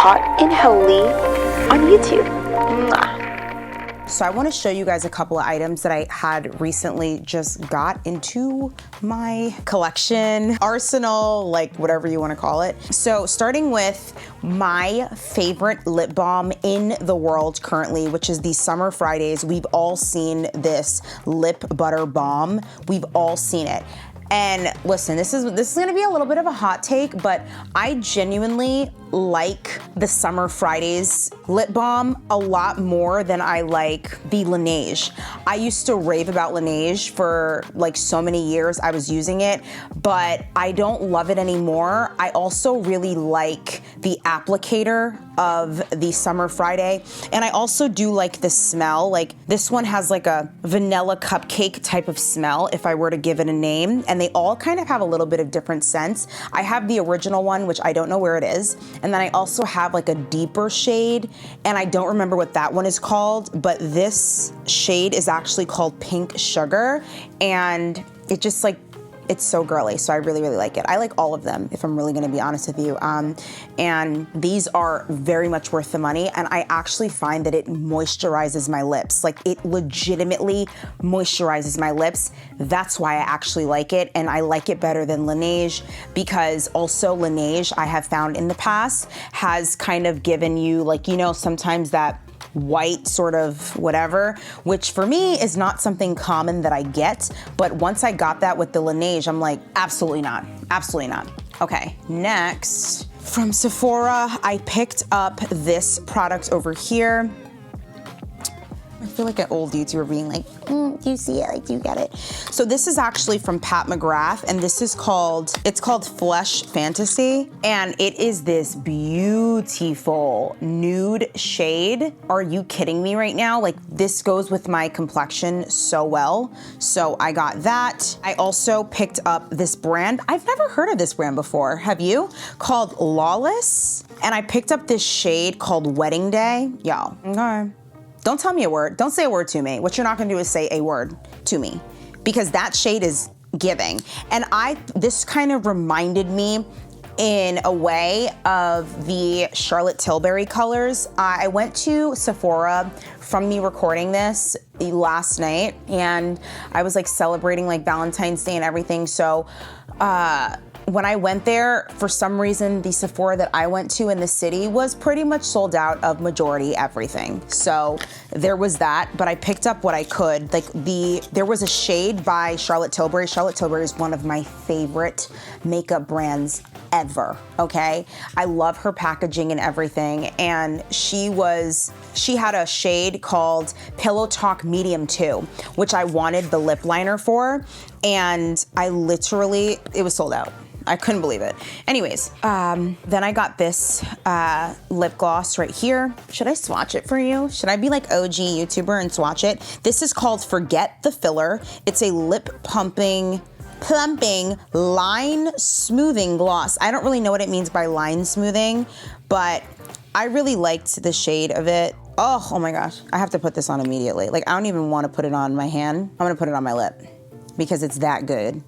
Hot and Holy on YouTube. Mwah. So I want to show you guys a couple of items that I had recently just got into my collection, arsenal, like whatever you want to call it. So starting with my favorite lip balm in the world currently, which is the Summer Fridays. We've all seen this lip butter balm. We've all seen it. And listen, this is gonna be a little bit of a hot take, but I genuinely like the Summer Fridays lip balm a lot more than I like the Laneige. I used to rave about Laneige for like so many years. I was using it, but I don't love it anymore. I also really like the applicator of the Summer Friday, and I also do like the smell. Like this one has like a vanilla cupcake type of smell if I were to give it a name, and they all kind of have a little bit of different scents. I have the original one, which I don't know where it is, and then I also have like a deeper shade, and I don't remember what that one is called, but this shade is actually called Pink Sugar, and it just like, it's so girly, so I really, really like it. I like all of them, if I'm really gonna be honest with you. And these are very much worth the money, and I actually find that it moisturizes my lips. Like, it legitimately moisturizes my lips. That's why I actually like it, and I like it better than Laneige, because also Laneige, I have found in the past, has kind of given you, like, you know, sometimes that white sort of whatever, which for me is not something common that I get, but once I got that with the Laneige, I'm like, absolutely not, absolutely not. Okay, next, from Sephora, I picked up this product over here. I feel like an old YouTuber being like, do you see it? Like, do you get it? So this is actually from Pat McGrath, and this is called, it's called Flesh Fantasy, and it is this beautiful nude shade. Are you kidding me right now? Like, this goes with my complexion so well. So I got that. I also picked up this brand. I've never heard of this brand before. Have you? Called Lawless. And I picked up this shade called Wedding Day. Y'all, okay. Don't tell me a word. Don't say a word to me. What you're not gonna do is say a word to me, because that shade is giving. And this kind of reminded me in a way of the Charlotte Tilbury colors. I went to Sephora from me recording this last night, and I was like celebrating like Valentine's Day and everything. So when I went there, for some reason, the Sephora that I went to in the city was pretty much sold out of majority everything. So there was that, but I picked up what I could. Like there was a shade by Charlotte Tilbury. Charlotte Tilbury is one of my favorite makeup brands ever, okay? I love her packaging and everything, and she had a shade called Pillow Talk Medium 2, which I wanted the lip liner for, and it was sold out. I couldn't believe it. Anyways, then I got this lip gloss right here. Should I swatch it for you? Should I be like OG YouTuber and swatch it? This is called Forget the Filler. It's a lip plumping line smoothing gloss. I don't really know what it means by line smoothing, but I really liked the shade of it. Oh my gosh, I have to put this on immediately. Like, I don't even want to put it on my hand. I'm gonna put it on my lip because it's that good.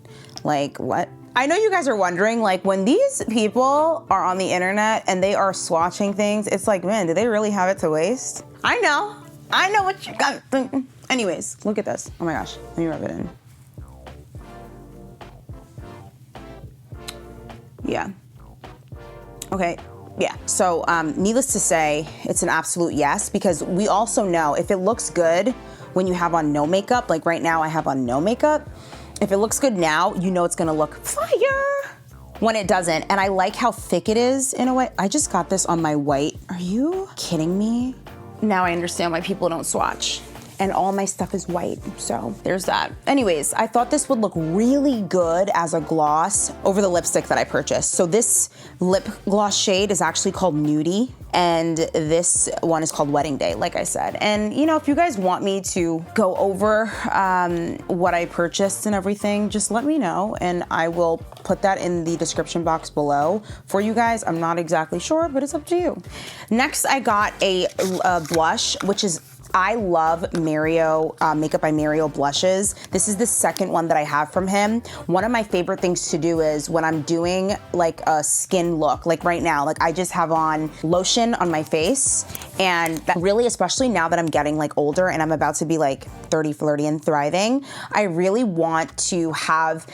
Like, what? I know you guys are wondering, like, when these people are on the internet and they are swatching things, it's like, man, do they really have it to waste? I know what you got thinking. Anyways, look at this. Oh my gosh, let me rub it in. Yeah. Okay, yeah. So needless to say, it's an absolute yes, because we also know if it looks good when you have on no makeup, like right now I have on no makeup, if it looks good now, you know it's gonna look fire when it doesn't. And I like how thick it is in a way. I just got this on my white. Are you kidding me? Now I understand why people don't swatch. And all my stuff is white, so there's that. Anyways, I thought this would look really good as a gloss over the lipstick that I purchased. So this lip gloss shade is actually called Nudie, and this one is called Wedding Day, like I said. And you know, if you guys want me to go over what I purchased and everything, just let me know, and I will put that in the description box below for you guys. I'm not exactly sure, but it's up to you. Next, I got a blush, which is I love Mario, Makeup by Mario blushes. This is the second one that I have from him. One of my favorite things to do is when I'm doing like a skin look, like right now, like I just have on lotion on my face, and that really, especially now that I'm getting like older and I'm about to be like 30, flirty, and thriving, I really want to have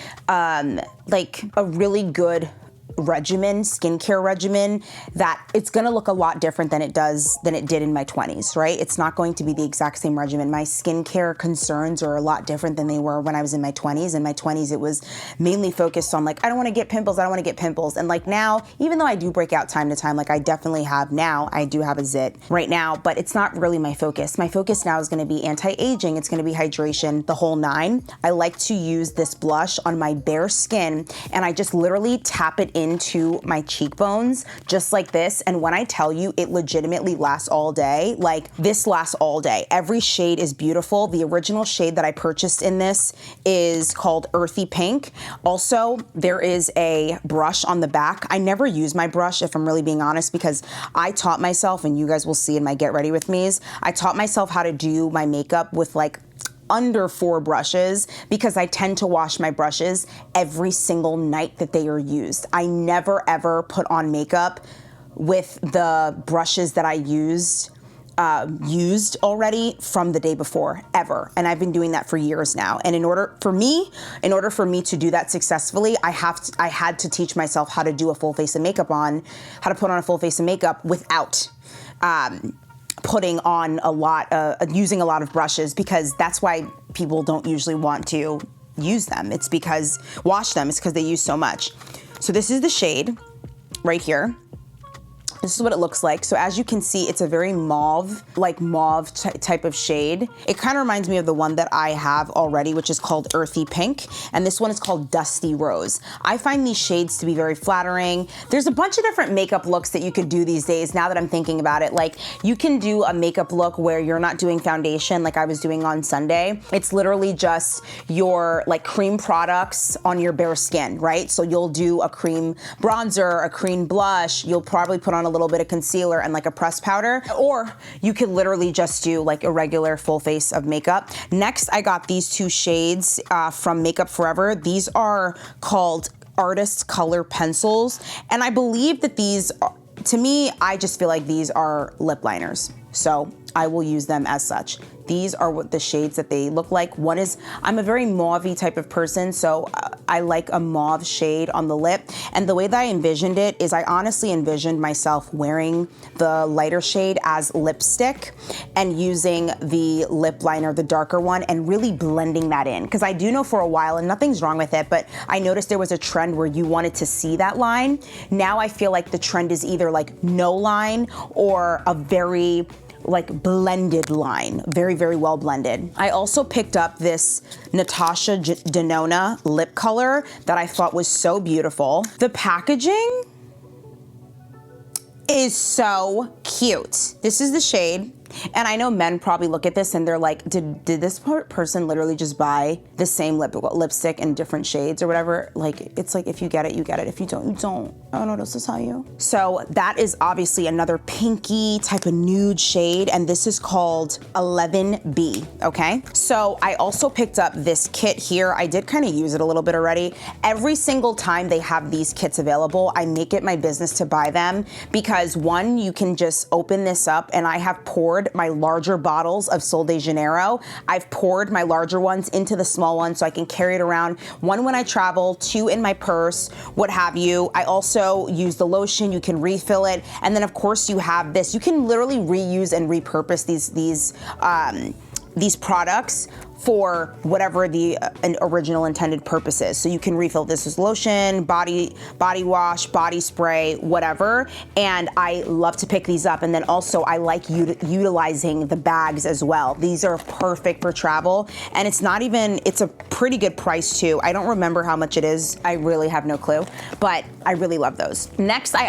like a really good regimen, skincare regimen, that it's gonna look a lot different than it did in my 20s, right? It's not going to be the exact same regimen. My skincare concerns are a lot different than they were when I was in my 20s. In my 20s, it was mainly focused on like, I don't wanna get pimples, I don't wanna get pimples. And like now, even though I do break out time to time, like I definitely have now, I do have a zit right now, but it's not really my focus. My focus now is gonna be anti-aging, it's gonna be hydration, the whole nine. I like to use this blush on my bare skin, and I just literally tap it into my cheekbones just like this, and when I tell you it legitimately lasts all day, like this lasts all day. Every shade is beautiful. The original shade that I purchased in this is called Earthy Pink. Also, there is a brush on the back. I never use my brush, if I'm really being honest, because I taught myself, and you guys will see in my Get Ready With Me's, I taught myself how to do my makeup with like under 4 brushes, because I tend to wash my brushes every single night that they are used. I never ever put on makeup with the brushes that I used already from the day before, ever. And I've been doing that for years now. And in order for me to do that successfully, I had to teach myself how to do a full face of makeup on, how to put on a full face of makeup without putting on using a lot of brushes, because that's why people don't usually want to use them. It's because they use so much. So this is the shade right here. This is what it looks like. So as you can see, it's a very mauve, like mauve type of shade. It kind of reminds me of the one that I have already, which is called Earthy Pink. And this one is called Dusty Rose. I find these shades to be very flattering. There's a bunch of different makeup looks that you could do these days, now that I'm thinking about it. Like you can do a makeup look where you're not doing foundation like I was doing on Sunday. It's literally just your like cream products on your bare skin, right? So you'll do a cream bronzer, a cream blush, you'll probably put on a little bit of concealer and like a pressed powder, or you could literally just do like a regular full face of makeup. Next, I got these 2 shades from Makeup Forever. These are called Artist Color Pencils, and I believe that these, to me, I just feel like these are lip liners. So I will use them as such. These are what the shades that they look like. One is, I'm a very mauve-y type of person, so I like a mauve shade on the lip. And the way that I envisioned it is I honestly envisioned myself wearing the lighter shade as lipstick and using the lip liner, the darker one, and really blending that in. Because I do know for a while, and nothing's wrong with it, but I noticed there was a trend where you wanted to see that line. Now I feel like the trend is either like no line or a very like blended line, very, very well blended. I also picked up this Natasha Denona lip color that I thought was so beautiful. The packaging is so cute. This is the shade. And I know men probably look at this and they're like, did this person literally just buy the same lipstick in different shades or whatever? Like, it's like, if you get it, you get it. If you don't, you don't. I don't know what else to tell you. So that is obviously another pinky type of nude shade, and this is called 11B, okay? So I also picked up this kit here. I did kind of use it a little bit already. Every single time they have these kits available, I make it my business to buy them, because one, you can just open this up, and I have poured my larger bottles of Sol de Janeiro. I've poured my larger ones into the small ones so I can carry it around. 1 when I travel, 2 in my purse, what have you. I also use the lotion, you can refill it. And then of course you have this. You can literally reuse and repurpose these products for whatever the original intended purpose is. So you can refill this as lotion, body wash, body spray, whatever. And I love to pick these up. And then also I like utilizing the bags as well. These are perfect for travel. And it's a pretty good price too. I don't remember how much it is. I really have no clue, but I really love those. Next, I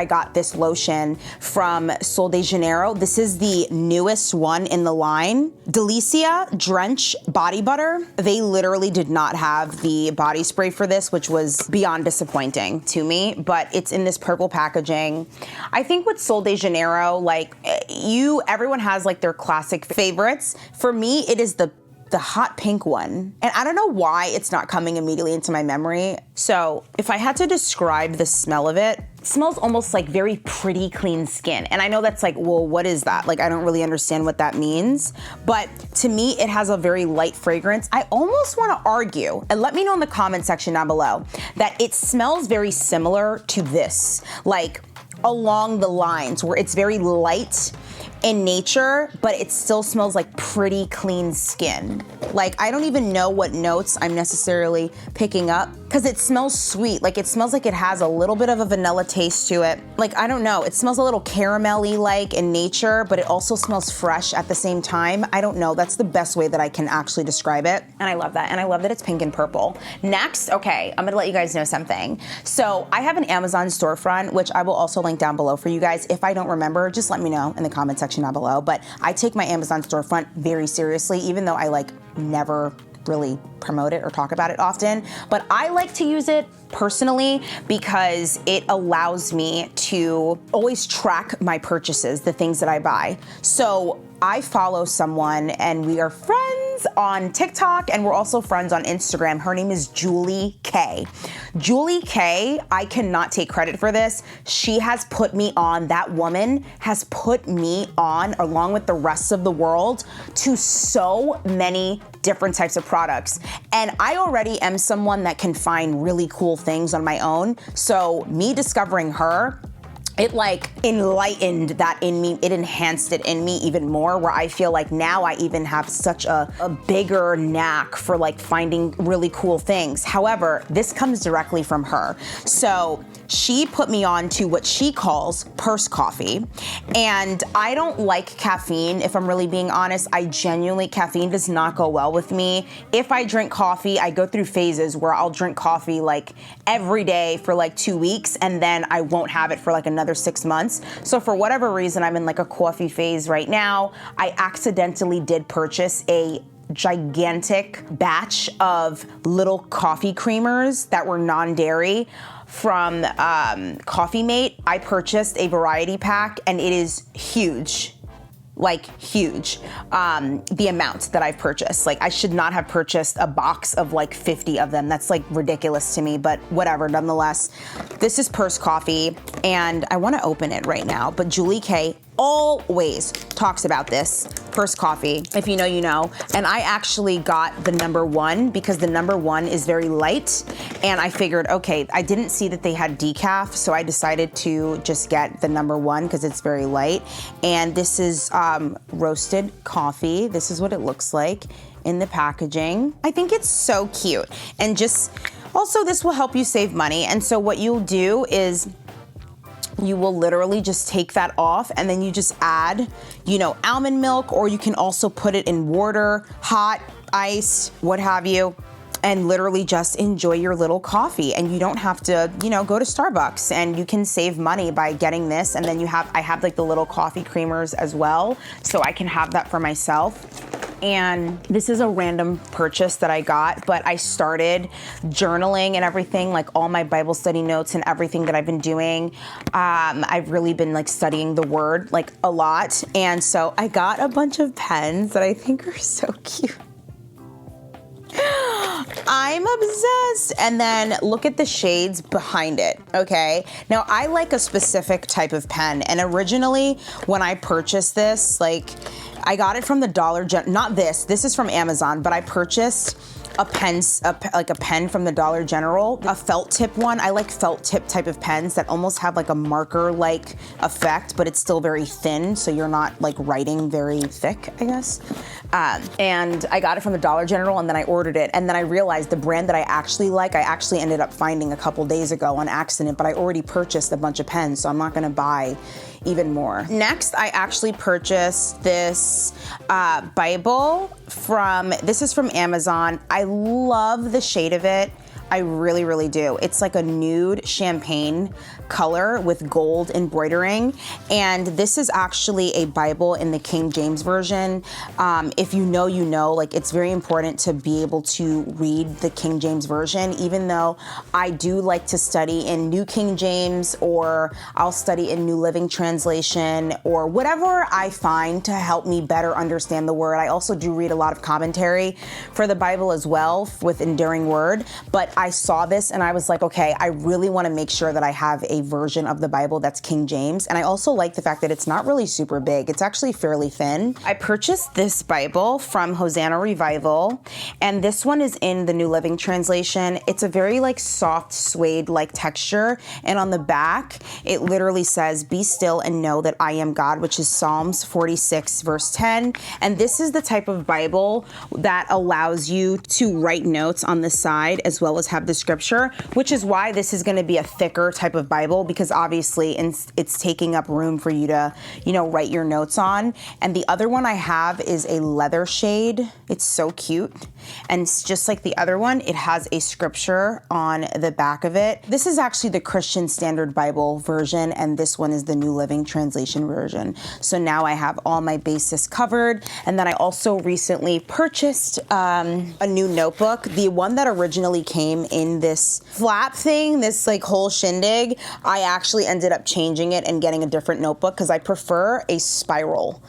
got this lotion from Sol de Janeiro. This is the newest one in the line. Delicia Drench Body Butter. They literally did not have the body spray for this, which was beyond disappointing to me, but it's in this purple packaging. I think with Sol de Janeiro, like, everyone has like their classic favorites. For me, it is the hot pink one. And I don't know why it's not coming immediately into my memory. So if I had to describe the smell of it, smells almost like very pretty clean skin. And I know that's like, well, what is that? Like, I don't really understand what that means. But to me, it has a very light fragrance. I almost want to argue, and let me know in the comment section down below, that it smells very similar to this. Like along the lines where it's very light in nature, but it still smells like pretty clean skin. Like, I don't even know what notes I'm necessarily picking up because it smells sweet. Like, it smells like it has a little bit of a vanilla taste to it. Like, I don't know, it smells a little caramelly like in nature, but it also smells fresh at the same time. I don't know, that's the best way that I can actually describe it. And I love that, and I love that it's pink and purple. Next, okay, I'm gonna let you guys know something. So I have an Amazon storefront, which I will also link down below for you guys. If I don't remember, just let me know in the comment section down below. But I take my Amazon storefront very seriously, even though I like never really promote it or talk about it often. But I like to use it personally because it allows me to always track my purchases, the things that I buy. So I follow someone and we are friends on TikTok and we're also friends on Instagram. Her name is Julie K. Julie K, I cannot take credit for this. She has put me on, that woman has put me on, along with the rest of the world, to so many different types of products. And I already am someone that can find really cool things on my own. So me discovering her, it like enlightened that in me, it enhanced it in me even more, where I feel like now I even have such a bigger knack for like finding really cool things. However, this comes directly from her. So she put me on to what she calls purse coffee. And I don't like caffeine, if I'm really being honest. Caffeine does not go well with me. If I drink coffee, I go through phases where I'll drink coffee like every day for like 2 weeks, and then I won't have it for like another 6 months. So for whatever reason, I'm in like a coffee phase right now. I accidentally did purchase a gigantic batch of little coffee creamers that were non-dairy from Coffee Mate. I purchased a variety pack and it is huge. Like huge, the amount that I've purchased. Like, I should not have purchased a box of like 50 of them. That's like ridiculous to me, but whatever, nonetheless. This is Purse Coffee and I wanna open it right now, but Julie K always talks about this, Purse Coffee. If you know, you know. And I actually got the #1 because the #1 is very light. And I figured, okay, I didn't see that they had decaf, so I decided to just get the #1 because it's very light. And this is roasted coffee. This is what it looks like in the packaging. I think it's so cute. And just, also this will help you save money. And so what you'll do is, you will literally just take that off and then you just add, you know, almond milk, or you can also put it in water, hot, ice, what have you, and literally just enjoy your little coffee. And you don't have to, you know, go to Starbucks, and you can save money by getting this. And then I have like the little coffee creamers as well, so I can have that for myself. And this is a random purchase that I got, but I started journaling and everything, like all my Bible study notes and everything that I've been doing. I've really been like studying the word like a lot. And so I got a bunch of pens that I think are so cute. I'm obsessed. And then look at the shades behind it, okay? Now, I like a specific type of pen, and originally when I purchased this, like, I got it from the not this is from Amazon, but I purchased a pen from the Dollar General, a felt tip one. I like felt tip type of pens that almost have like a marker-like effect, but it's still very thin, so you're not like writing very thick, I guess. And I got it from the Dollar General, and then I ordered it, and then I realized the brand that I actually like, I actually ended up finding a couple days ago on accident, but I already purchased a bunch of pens, so I'm not gonna buy even more. Next, I actually purchased this Bible this is from Amazon. I love the shade of it. I really, really do. It's like a nude champagne color with gold embroidering. And this is actually a Bible in the King James Version. If you know, you know, like it's very important to be able to read the King James Version, even though I do like to study in New King James, or I'll study in New Living Translation, or whatever I find to help me better understand the word. I also do read a lot of commentary for the Bible as well with Enduring Word, but I saw this and I was like, okay, I really want to make sure that I have a version of the Bible that's King James. And I also like the fact that it's not really super big. It's actually fairly thin. I purchased this Bible from Hosanna Revival, and this one is in the New Living Translation. It's a very like soft suede like texture, and on the back it literally says, "Be still and know that I am God," which is Psalms 46 verse 10. And this is the type of Bible that allows you to write notes on the side as well as have the scripture, which is why this is going to be a thicker type of Bible, because obviously it's taking up room for you to, you know, write your notes on. And the other one I have is a leather shade. It's so cute. And it's just like the other one, it has a scripture on the back of it. This is actually the Christian Standard Bible version, and this one is the New Living Translation version. So now I have all my bases covered. And then I also recently purchased a new notebook. The one that originally came in this flap thing, this like whole shindig, I actually ended up changing it and getting a different notebook because I prefer a spiral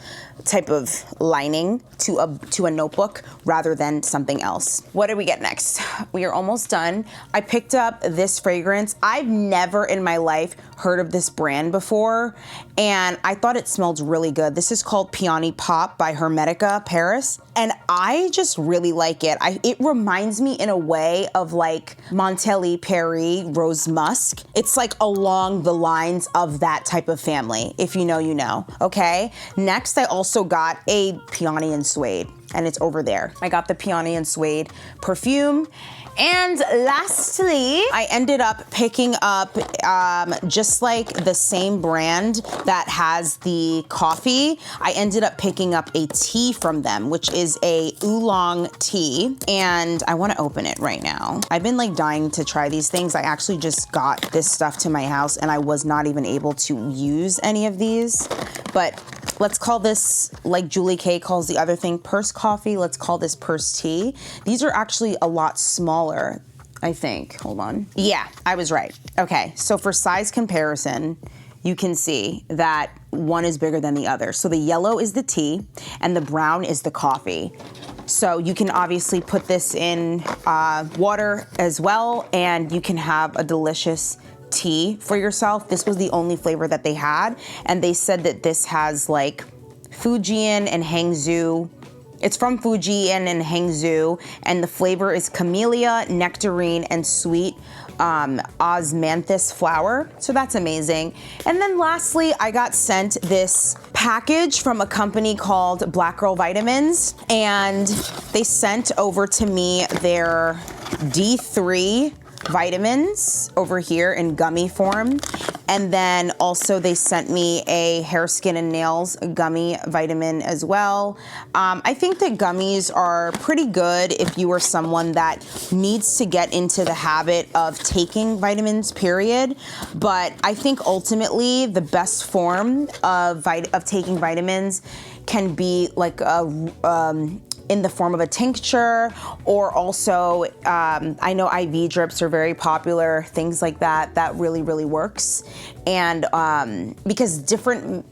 type of lining to a notebook rather than something else. What did we get next? We are almost done. I picked up this fragrance. I've never in my life heard of this brand before, and I thought it smelled really good. This is called Peony Pop by Hermetica Paris, and I just really like it. It reminds me in a way of like Montelli Perry Rose Musk. It's like along the lines of that type of family. If you know, you know. Okay. Next, I also got a Peony and Suede, and it's over there. I got the Peony and Suede perfume. And lastly, I ended up picking up just like the same brand that has the coffee. I ended up picking up a tea from them, which is a oolong tea. And I want to open it right now. I've been like dying to try these things. I actually just got this stuff to my house and I was not even able to use any of these. But let's call this, like Julie K calls the other thing, purse coffee. Let's call this purse tea. These are actually a lot smaller, I think. Hold on. Yeah, I was right. Okay, so for size comparison, you can see that one is bigger than the other. So the yellow is the tea and the brown is the coffee. So you can obviously put this in water as well, and you can have a delicious tea for yourself. This was the only flavor that they had, and they said that this has like Fujian and Hangzhou. It's from Fujian and Hangzhou, and the flavor is camellia, nectarine, and sweet osmanthus flower. So that's amazing. And then lastly, I got sent this package from a company called Black Girl Vitamins, and they sent over to me their D3 vitamins over here in gummy form. And then also they sent me a hair, skin, and nails gummy vitamin as well. I think that gummies are pretty good if you are someone that needs to get into the habit of taking vitamins, period. But I think ultimately the best form of taking vitamins can be like in the form of a tincture, or also, I know IV drips are very popular, things like that. That really, really works. And because different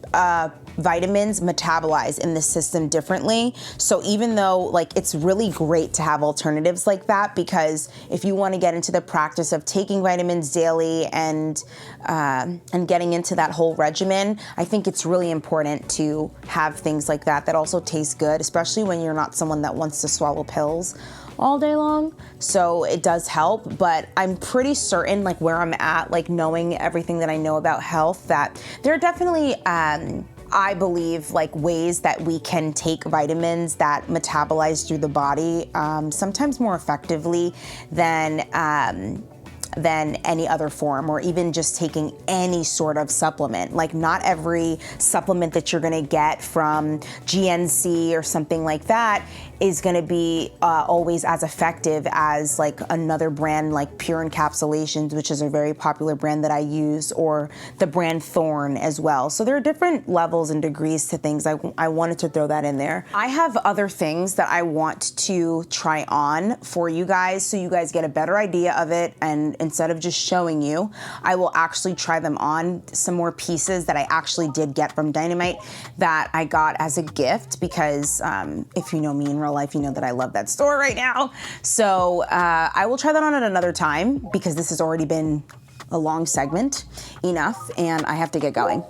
vitamins metabolize in the system differently. So even though like it's really great to have alternatives like that, because if you want to get into the practice of taking vitamins daily and getting into that whole regimen, I think it's really important to have things like that also taste good, especially when you're not someone that wants to swallow pills all day long. So it does help, but I'm pretty certain, like where I'm at, like knowing everything that I know about health, that there are definitely I believe like ways that we can take vitamins that metabolize through the body sometimes more effectively than any other form, or even just taking any sort of supplement. Like not every supplement that you're gonna get from GNC or something like that is gonna be always as effective as like another brand like Pure Encapsulations, which is a very popular brand that I use, or the brand Thorn as well. So there are different levels and degrees to things. I wanted to throw that in there. I have other things that I want to try on for you guys so you guys get a better idea of it, and instead of just showing you, I will actually try them on. Some more pieces that I actually did get from Dynamite that I got as a gift because if you know me in real life, you know that I love that store right now. So I will try that on at another time because this has already been a long segment enough and I have to get going.